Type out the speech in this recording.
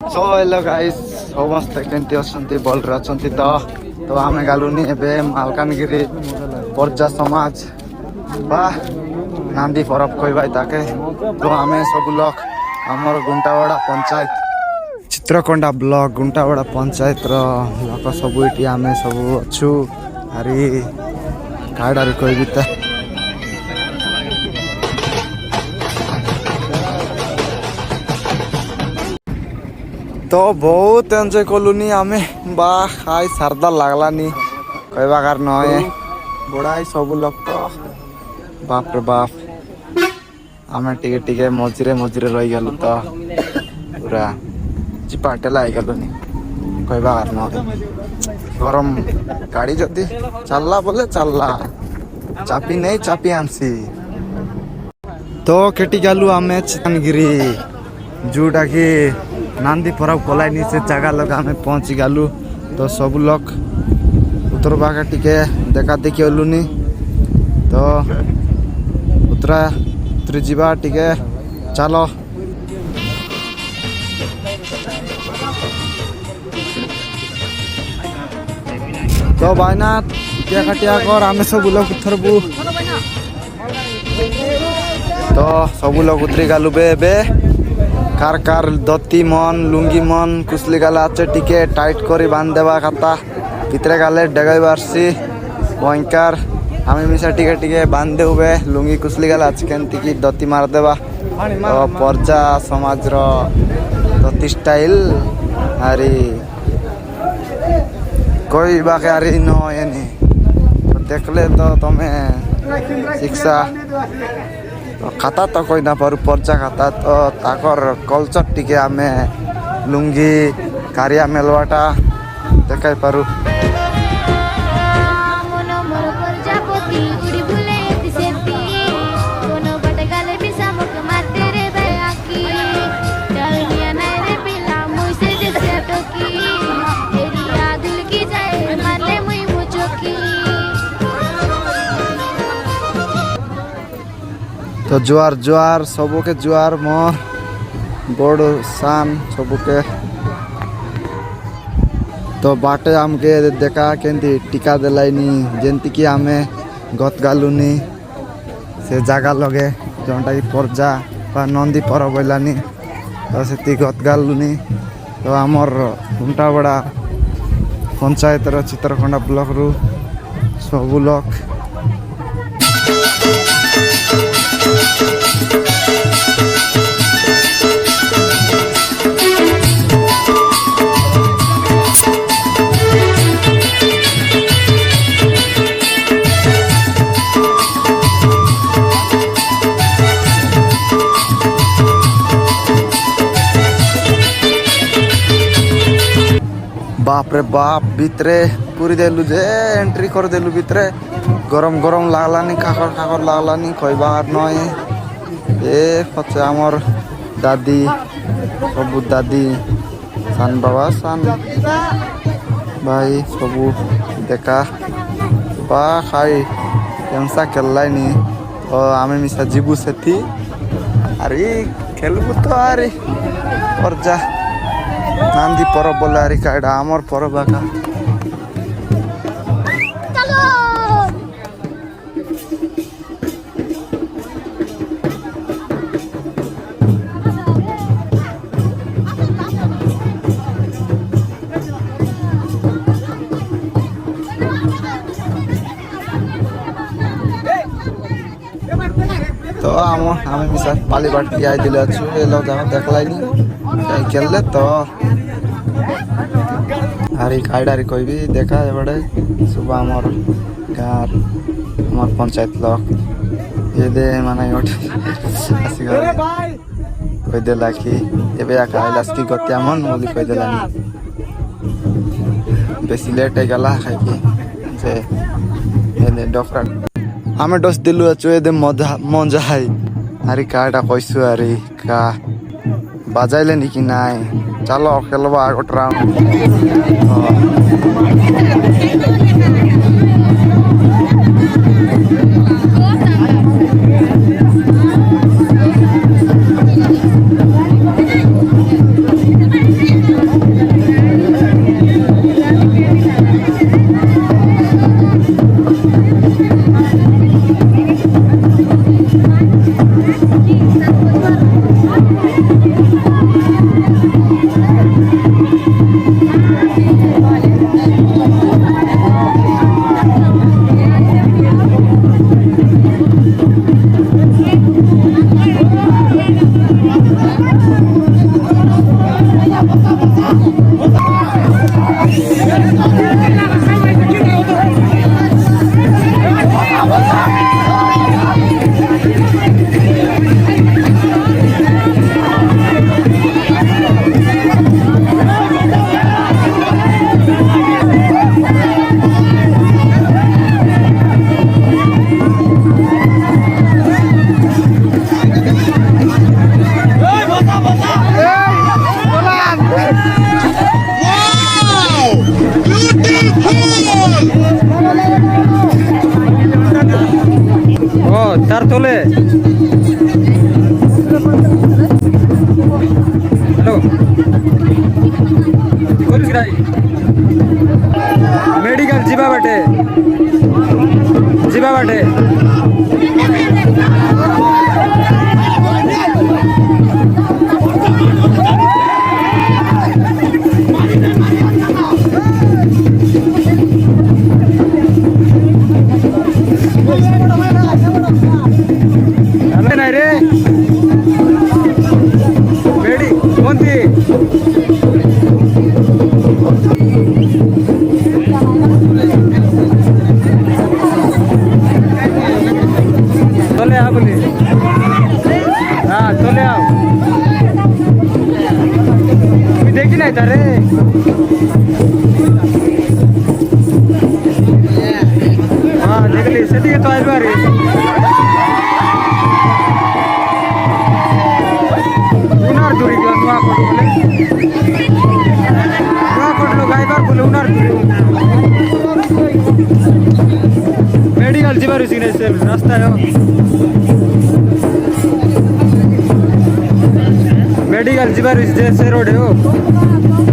so hello guys समस्ते केमती अच्छे भलरे अच्छा तो आम गलुनी एवं मालकानगिरी पर्जा समाज बा नांदी परब कहबाई ताके तो आम सब लोग आमर गुंटावाड़ा पंचायत चित्रकोंडा ब्लॉक गुंटावाड़ा पंचायत लोक सब ये आम सब अच्छू आरी काड़ारी कहबी तो बहुत एंजॉय कलुनी आम बा खाई सारदा लगलानी कहवा कार नए बुढ़ाई सब लोग तो बाप रे बाप आम टिके टिके मझे मझे रही गलु तो पूरा चिपाटेला गलुनी कहवा कार नए गरम गाड़ी जदि चलला बोले चलला चापी नहीं चापी आमसी तो केटी गलु आम चितनगिरी जोटा कि नांदी परब कलानी से जगह लगा आम पहुँची गलु तो सब लोग उतर बागा टिके देखा देखी हलुनी तो उतरा उतरी जीवा टिके चलो तो भाईना टिया काटिया कर आम सब लोग उतरबू तो सब लोग उतरी गलु बे कार कार धोती मन लुंगी मन कुसली गाला आचे टिके टाइट करी बांध देवा खाता भितरे गाले डेगाई बारसी भयंकर आम मिसा टिके टिके बांध दे हुए लुंगी कुसली गाला आचे टिकी धोती मार देवा तो पर्जा समाज धोती स्टाइल आरी कोई बाके आरी न एनी तो देखले तो तुम्हें शिक्षा तो खाता तो कोई ना पारू पर्जा खाता तो ताकर कल्चर टिके आम लुंगी कारिया मेलवाटा देखाई पारू तो जुआर जुआर सबके जुआर मोर बड़ सान सबके तो बाटे आमके देखा केंती टीका देलाइनी जेंती कि आम गत गालुनी से जगह लगे जोटा कि पर्जा बा नंदी परब होलानी तो से गत गालुनी तो आमर गुंटावाड़ा पंचायत चित्रकोंडा ब्लॉक रु सब लोग बाप रे बाप भितरे पूरी देलु जे एंट्री कर देलु भितरे गरम गरम लागलानी खाकर खाकर लागलानी कहबार नय ए पचे आमर दादी सबू दादी सान बाबा सान भाई सबू देखा बा खाई केमसा खेललानी तो आम मिसा जीबू से अरे खेलबू तो अरे पर्जा नांदी परब बोले अरे काड़ा आमर परब आका तो आम मिसा पाली बाट आई दिले अच्छे लोग देखलानी कहीं खेलले तो आरी कायडारी कोई भी देखा बड़े सुबह आमर गाँव आमर पंचायत लोग ये दे माना कही देला कि एलास की गतिया मन बोली कही देलानी बेसी लेट हो गला खाई जे डॉक्टर आम डोस दिलु अच्छे ये मजा मजा है अरे काटा कैसु अरे का बाजाइले निकी नाई चलो खेलबा आगोट राउंड मेडिकल जीवा बाटे जीवा बाटे नाही रे मेडी कोणती चले आ बोली हाँ चले आओ तुम्ही देखी नाही तर रे हाँ देखली सेठी तो आइल बारी उनार दूरी के नुआ कोट बोले नुआ कोट लोग आइबार बोले उनार दूरी मेडिकल जीवार सिग्नेचर रास्ता है मेडिकल जीवार से रोड है वो